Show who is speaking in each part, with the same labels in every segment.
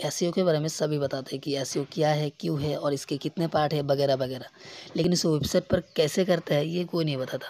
Speaker 1: SEO के बारे में सभी बताते हैं कि एसईओ क्या है, क्यों है और इसके कितने पार्ट है वगैरह वगैरह, लेकिन इस वेबसाइट पर कैसे करता है ये कोई नहीं बताता।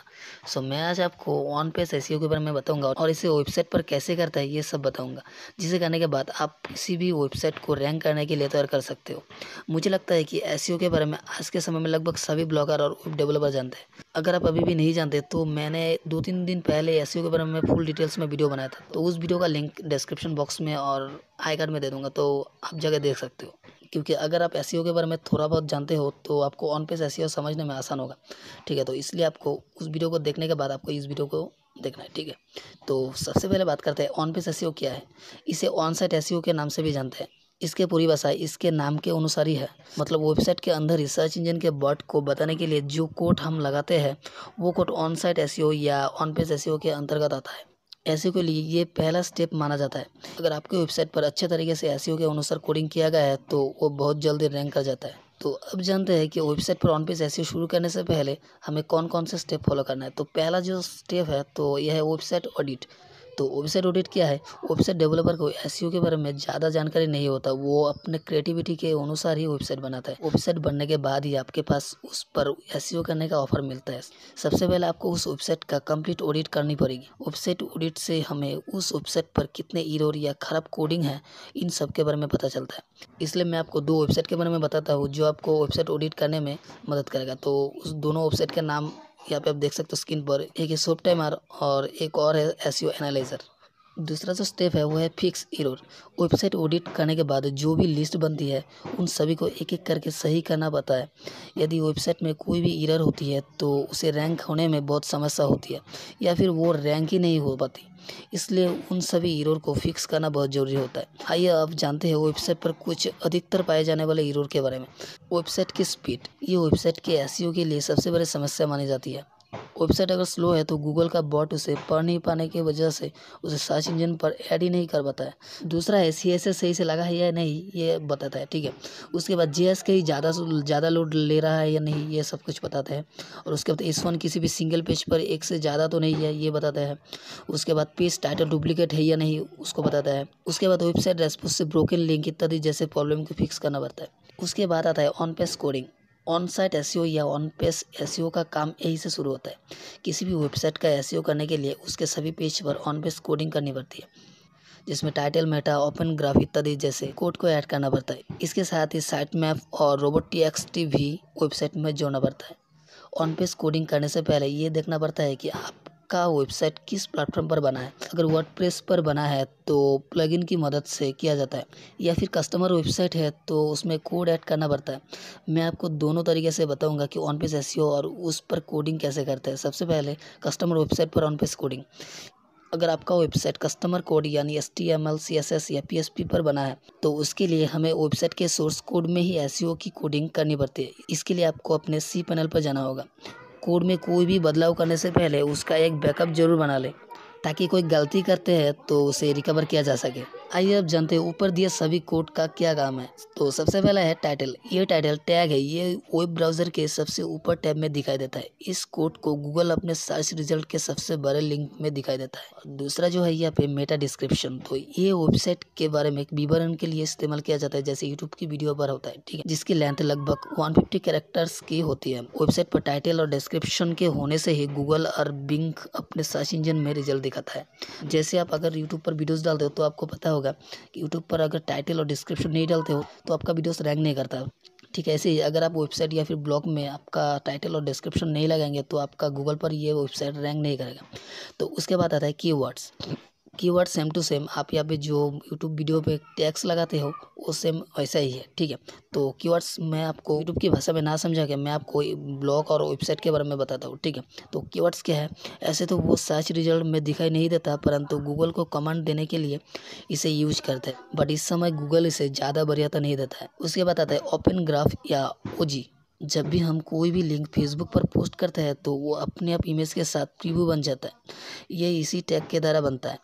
Speaker 1: सो मैं आज आपको ऑन पेज एसईओ के बारे में बताऊंगा और इसे वेबसाइट पर कैसे करता है ये सब बताऊंगा, जिसे करने के बाद आप किसी भी वेबसाइट को रैंक करने के लिए तैयार कर सकते हो। मुझे लगता है कि एसईओ के बारे में आज के समय में लगभग सभी ब्लॉगर और वेब डेवलपर जानते हैं। अगर आप अभी भी नहीं जानते तो मैंने 2-3 दिन पहले एसईओ के बारे में फुल डिटेल्स में वीडियो बनाया था, तो उस वीडियो का लिंक डिस्क्रिप्शन बॉक्स में और आई कार्ड में दे दूंगा, तो आप जगह देख सकते हो। क्योंकि अगर आप एसईओ के बारे में थोड़ा बहुत जानते हो तो आपको ऑन पेज एसईओ समझने में आसान होगा। ठीक है, तो इसलिए आपको उस वीडियो को देखने के बाद आपको इस वीडियो को देखना है। ठीक है, तो सबसे पहले बात करते हैं ऑन पेज एसईओ क्या है। इसे ऑन साइट एसईओ के नाम से भी जानते हैं। इसके पूरी भाषा इसके नाम के अनुसार ही है, मतलब वेबसाइट के अंदर ही सर्च इंजन के बॉट को बताने के लिए जो कोड हम लगाते हैं वो कोड ऑन साइट एसईओ या ऑन पेज एसईओ के अंतर्गत आता है। एसईओ के लिए ये पहला स्टेप माना जाता है। अगर आपके वेबसाइट पर अच्छे तरीके से एसईओ के अनुसार कोडिंग किया गया है तो वो बहुत जल्दी रैंक कर जाता है। तो अब जानते हैं कि वेबसाइट पर ऑन पेज एसईओ शुरू करने से पहले हमें कौन कौन से स्टेप फॉलो करना है। तो पहला जो स्टेप है तो यह है वेबसाइट ऑडिट। तो वेबसाइट ऑडिट क्या है? वेबसाइट डेवलपर को एसईओ के बारे में ज़्यादा जानकारी नहीं होता, वो अपने क्रिएटिविटी के अनुसार ही वेबसाइट बनाता है। वेबसाइट बनने के बाद ही आपके पास उस पर एसईओ करने का ऑफर मिलता है। सबसे पहले आपको उस वेबसाइट का कंप्लीट ऑडिट करनी पड़ेगी। वेबसाइट ऑडिट से हमें उस वेबसाइट पर कितने एरर या खराब कोडिंग है इन सब के बारे में पता चलता है। इसलिए मैं आपको 2 वेबसाइट के बारे में बताता हूँ जो आपको वेबसाइट ऑडिट करने में मदद करेगा। तो उस दोनों वेबसाइट के नाम यहाँ पे आप देख सकते हो स्क्रीन पर। एक है शॉपटाइमर और एक और है एसईओ एनालाइजर। दूसरा जो स्टेप है वो है फिक्स एरर। वेबसाइट ऑडिट करने के बाद जो भी लिस्ट बनती है उन सभी को एक एक करके सही करना पड़ता है। यदि वेबसाइट में कोई भी एरर होती है तो उसे रैंक होने में बहुत समस्या होती है या फिर वो रैंक ही नहीं हो पाती, इसलिए उन सभी एरर को फिक्स करना बहुत ज़रूरी होता है। आइए अब जानते हैं वेबसाइट पर कुछ अधिकतर पाए जाने वाले एरर के बारे में। वेबसाइट की स्पीड, ये वेबसाइट के एसईओ के लिए सबसे बड़ी समस्या मानी जाती है। वेबसाइट अगर स्लो है तो गूगल का बॉट उसे पढ़ नहीं पाने की वजह से उसे सर्च इंजन पर ऐड ही नहीं कर पाता है। दूसरा है सीएसएस सही से लगा है या नहीं ये बताता है। ठीक है, उसके बाद जेएसके ज़्यादा लोड ले रहा है या नहीं ये सब कुछ बताता है। और उसके बाद S1 किसी भी सिंगल पेज पर एक से ज़्यादा तो नहीं है ये बताता है। उसके बाद पेज टाइटल डुप्लीकेट है या नहीं उसको बताता है। उसके बाद वेबसाइट रेस्पॉन्स से ब्रोकन लिंक इत्यादि जैसे प्रॉब्लम को फिक्स करना पड़ता है। उसके बाद आता है on page coding. On site SEO या ऑन पेज एसईओ का काम यही से शुरू होता है। किसी भी वेबसाइट का एसईओ करने के लिए उसके सभी पेज पर ऑन पेज कोडिंग करनी पड़ती है, जिसमें टाइटल, मेटा, ओपन ग्राफ इत्यादि जैसे कोड को ऐड करना पड़ता है। इसके साथ ही साइट मैप और robots.txt भी वेबसाइट में जोड़ना पड़ता है। ऑन पेज कोडिंग करने से पहले ये देखना पड़ता है कि आपका वेबसाइट किस प्लेटफॉर्म पर बना है। अगर वर्डप्रेस पर बना है तो प्लगइन की मदद से किया जाता है, या फिर कस्टमर वेबसाइट है तो उसमें कोड ऐड करना पड़ता है। मैं आपको दोनों तरीके से बताऊंगा कि ऑन पेज एसईओ और उस पर कोडिंग कैसे करते हैं। सबसे पहले कस्टमर वेबसाइट पर ऑन पेज कोडिंग। अगर आपका वेबसाइट कस्टमर कोड यानी HTML, CSS या PHP पर बना है तो उसके लिए हमें वेबसाइट के सोर्स कोड में ही एसईओ की कोडिंग करनी पड़ती है। इसके लिए आपको अपने सी पैनल पर जाना होगा। कोड में कोई भी बदलाव करने से पहले उसका एक बैकअप जरूर बना लें, ताकि कोई गलती करते हैं तो उसे रिकवर किया जा सके। आइए अब जानते हैं ऊपर दिए सभी कोड का क्या काम है। तो सबसे पहला है टाइटल। ये टाइटल टैग है, ये वेब ब्राउज़र के सबसे ऊपर टैब में दिखाई देता है। इस कोड को गूगल अपने सर्च रिजल्ट के सबसे बड़े लिंक में दिखाई देता है। और दूसरा जो है यहाँ पे मेटा डिस्क्रिप्शन। तो ये वेबसाइट के बारे में एक विवरण के लिए इस्तेमाल किया जाता है, जैसे यूट्यूब की वीडियो पर होता है। ठीक है, जिसकी लेंथ लगभग 150 कैरेक्टर्स की होती है। वेबसाइट पर टाइटल और डिस्क्रिप्शन के होने से ही गूगल और बिंग अपने सर्च इंजन में रिजल्ट दिखाता है। जैसे आप अगर यूट्यूब पर वीडियोस डालते हो तो आपको पता होगा कि यूट्यूब पर अगर टाइटल और डिस्क्रिप्शन नहीं डालते हो तो आपका वीडियोस रैंक नहीं करता। ठीक है, ऐसे ही अगर आप वेबसाइट या फिर ब्लॉग में आपका टाइटल और डिस्क्रिप्शन नहीं लगाएंगे तो आपका गूगल पर ये वेबसाइट रैंक नहीं करेगा। तो उसके बाद आता है keywords. Keyword same to same आप यहाँ पे जो यूट्यूब वीडियो पे टैग्स लगाते हो वो सेम वैसा ही है। ठीक है, तो कीवर्ड्स मैं आपको यूट्यूब की भाषा में ना समझा के मैं आपको ब्लॉग और वेबसाइट के बारे में बताता हूँ। ठीक है, तो कीवर्ड्स क्या है? ऐसे तो वो सर्च रिजल्ट में दिखाई नहीं देता, परंतु गूगल को कमांड देने के लिए इसे यूज करते हैं, बट इस समय गूगल इसे ज़्यादा वरीयता नहीं देता है। उसके बाद आता है ओपन ग्राफ या OG। जब भी हम कोई भी लिंक फेसबुक पर पोस्ट करते हैं तो वो अपने आप इमेज के साथ प्रीव्यू बन जाता है। ये इसी टैग के द्वारा बनता है।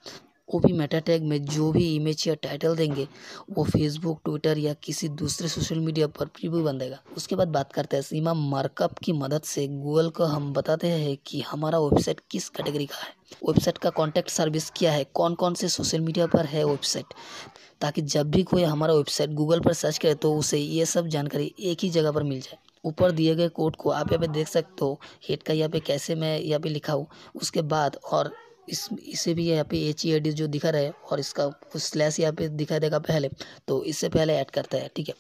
Speaker 1: वो भी मेटा टैग में जो भी इमेज या टाइटल देंगे वो फेसबुक, ट्विटर या किसी दूसरे सोशल मीडिया पर प्रीव्यू बन देगा। उसके बाद बात करते हैं सीमा मार्कअप की मदद से गूगल को हम बताते हैं कि हमारा वेबसाइट किस कैटेगरी का है, वेबसाइट का कॉन्टैक्ट सर्विस क्या है, कौन कौन से सोशल मीडिया पर है वेबसाइट, ताकि जब भी कोई हमारा वेबसाइट गूगल पर सर्च करे तो उसे ये सब जानकारी एक ही जगह पर मिल जाए। ऊपर दिए गए कोड को आप यहाँ पे देख सकते हो, हेड का यहाँ पे कैसे मैं यहाँ पे लिखा हूँ। उसके बाद और इसे भी यहाँ पे HEAD जो दिखा रहा है और इसका कुछ स्लैश यहाँ पे दिखा देगा पहले, तो इससे पहले ऐड करता है, ठीक है।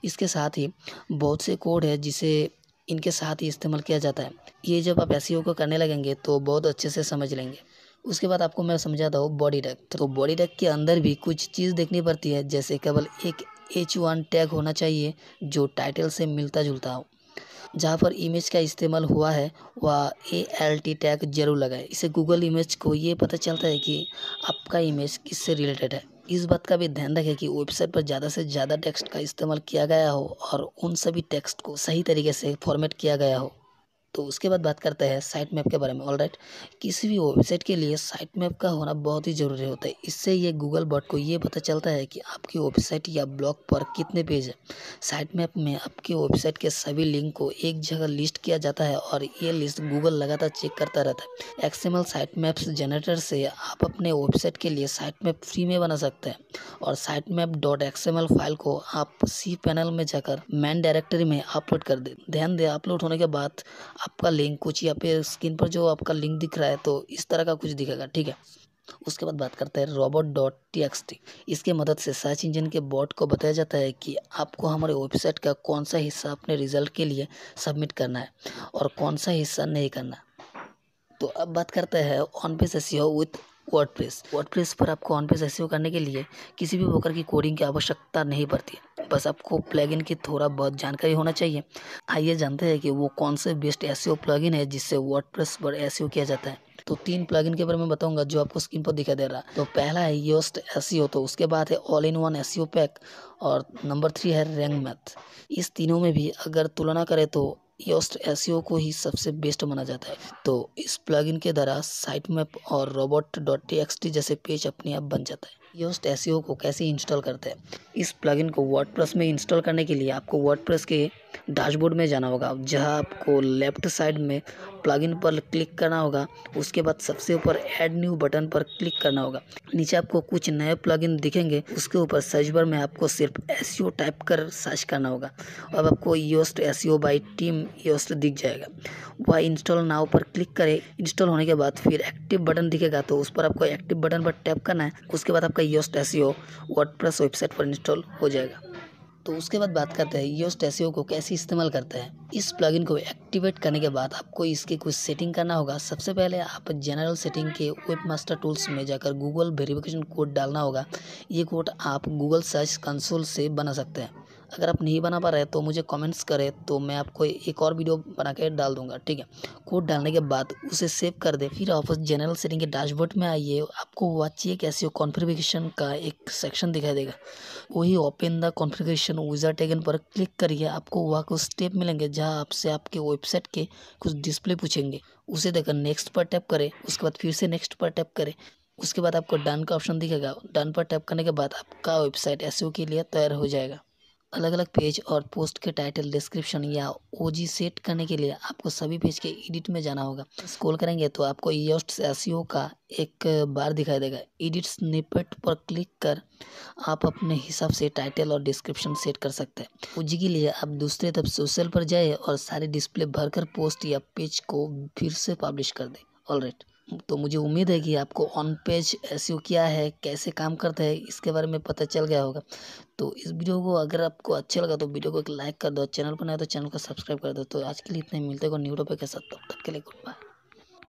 Speaker 1: इसके साथ ही बहुत से कोड है जिसे इनके साथ ही इस्तेमाल किया जाता है। ये जब आप SEO को करने लगेंगे तो बहुत अच्छे से समझ लेंगे। उसके बाद आपको मैं समझाता हूँ बॉडी टैग। तो बॉडी टैग के अंदर भी कुछ चीज़ देखनी पड़ती है, जैसे केवल एक H1 टैग होना चाहिए जो टाइटल से मिलता जुलता हो। जहाँ पर इमेज का इस्तेमाल हुआ है वह ALT टैग जरूर लगाए। इससे गूगल इमेज को ये पता चलता है कि आपका इमेज किससे रिलेटेड है। इस बात का भी ध्यान रखें कि वेबसाइट पर ज़्यादा से ज़्यादा टेक्स्ट का इस्तेमाल किया गया हो और उन सभी टेक्स्ट को सही तरीके से फॉर्मेट किया गया हो। तो उसके बाद बात करते हैं साइट मैप के बारे में। ऑलराइट, किसी भी वेबसाइट के लिए साइट मैप का होना बहुत ही ज़रूरी होता है। इससे ये गूगल बॉट को ये पता चलता है कि आपकी वेबसाइट या ब्लॉग पर कितने पेज है। साइट मैप में आपकी वेबसाइट के सभी लिंक को एक जगह लिस्ट किया जाता है और ये लिस्ट गूगल लगातार चेक करता रहता है। XML साइट मैप्स जनरेटर से आप अपने वेबसाइट के लिए साइट मैप फ्री में बना सकते हैं और साइट मैप .xml फाइल को आप cPanel में जाकर मैन डायरेक्टरी में अपलोड कर दें। ध्यान दें, अपलोड होने के बाद आपका लिंक कुछ यहाँ पे स्क्रीन पर जो आपका लिंक दिख रहा है तो इस तरह का कुछ दिखेगा, ठीक है। उसके बाद बात करते हैं robot.txt। इसके मदद से सर्च इंजन के बॉट को बताया जाता है कि आपको हमारे वेबसाइट का कौन सा हिस्सा अपने रिजल्ट के लिए सबमिट करना है और कौन सा हिस्सा नहीं करना। तो अब बात करते हैं on page SEO with WordPress पर आपको ऑन पेज SEO करने के लिए किसी भी प्रकार की कोडिंग की आवश्यकता नहीं पड़ती है। बस आपको प्लगइन की थोड़ा बहुत जानकारी होना चाहिए। आइए जानते हैं कि वो कौन से बेस्ट SEO प्लगइन है जिससे वर्डप्रेस पर SEO किया जाता है। तो 3 प्लगइन के बारे में बताऊंगा जो आपको स्क्रीन पर दिखाई दे रहा है। तो पहला है योस्ट SEO, तो उसके बाद है all in one SEO pack और नंबर 3 है रैंक मैथ। इस तीनों में भी अगर तुलना करें तो योस्ट SEO को ही सबसे बेस्ट माना जाता है। तो इस प्लगइन के द्वारा साइट मैप और robot.txt जैसे पेज अपने आप बन जाता है। योस्ट SEO को कैसे इंस्टॉल करते हैं? इस प्लगइन को वर्डप्रेस में इंस्टॉल करने के लिए आपको वर्डप्रेस के डैशबोर्ड में जाना होगा, जहां आपको लेफ्ट साइड में प्लगइन पर क्लिक करना होगा। उसके बाद सबसे ऊपर ऐड न्यू बटन पर क्लिक करना होगा। नीचे आपको कुछ नए प्लगइन दिखेंगे, उसके ऊपर सर्च बार में आपको सिर्फ SEO टाइप कर सर्च करना होगा। अब आपको Yoast SEO by team Yoast दिख जाएगा। वह इंस्टॉल नाउ पर क्लिक करें। इंस्टॉल होने के बाद फिर एक्टिव बटन दिखेगा, तो उस पर आपको एक्टिव बटन पर टैप करना है। उसके बाद आपका योस्ट SEO वर्डप्रेस वेबसाइट पर इंस्टॉल हो जाएगा। तो उसके बाद बात करते हैं योस्ट SEO को कैसे इस्तेमाल करते हैं। इस प्लगइन को एक्टिवेट करने के बाद आपको इसके कुछ सेटिंग करना होगा। सबसे पहले आप जनरल सेटिंग के वेबमास्टर टूल्स में जाकर गूगल वेरिफिकेशन कोड डालना होगा। ये कोड आप गूगल सर्च कंसोल से बना सकते हैं। अगर आप नहीं बना पा रहे तो मुझे कमेंट्स करें, तो मैं आपको एक और वीडियो बना के डाल दूंगा, ठीक है। कोड डालने के बाद उसे सेव कर दें। फिर वापस जनरल सेटिंग के डैशबोर्ड में आइए। आपको वाचिए SEO कॉन्फ़िगरेशन का एक सेक्शन दिखाई देगा। वही open the configuration wizard again पर क्लिक करिए। आपको वहाँ कुछ स्टेप मिलेंगे जहाँ आपसे आपके वेबसाइट के कुछ डिस्प्ले पूछेंगे। उसे देकर नेक्स्ट पर टैप करें। उसके बाद फिर से नेक्स्ट पर टैप करें। उसके बाद आपको डन का ऑप्शन दिखेगा। डन पर टैप करने के बाद आपका वेबसाइट SEO के लिए तैयार हो जाएगा। अलग अलग पेज और पोस्ट के टाइटल, डिस्क्रिप्शन या OG सेट करने के लिए आपको सभी पेज के एडिट में जाना होगा। स्क्रॉल करेंगे तो आपको योस्ट SEO का एक बार दिखाई देगा। एडिट स्निपेट पर क्लिक कर आप अपने हिसाब से टाइटल और डिस्क्रिप्शन सेट कर सकते हैं। OG के लिए आप दूसरे तरफ सोशल पर जाए और सारे डिस्प्ले भरकर पोस्ट या पेज को फिर से पब्लिश कर दें। ऑलराइट, तो मुझे उम्मीद है कि आपको ऑन पेज SEO क्या है, कैसे काम करता है, इसके बारे में पता चल गया होगा। तो इस वीडियो को अगर आपको अच्छा लगा तो वीडियो को एक लाइक कर दो। चैनल पर नया तो चैनल को सब्सक्राइब कर दो। तो आज के लिए इतना ही, मिलते हैं न्यू टॉपिक के साथ। तब तक के लिए गुड बाय।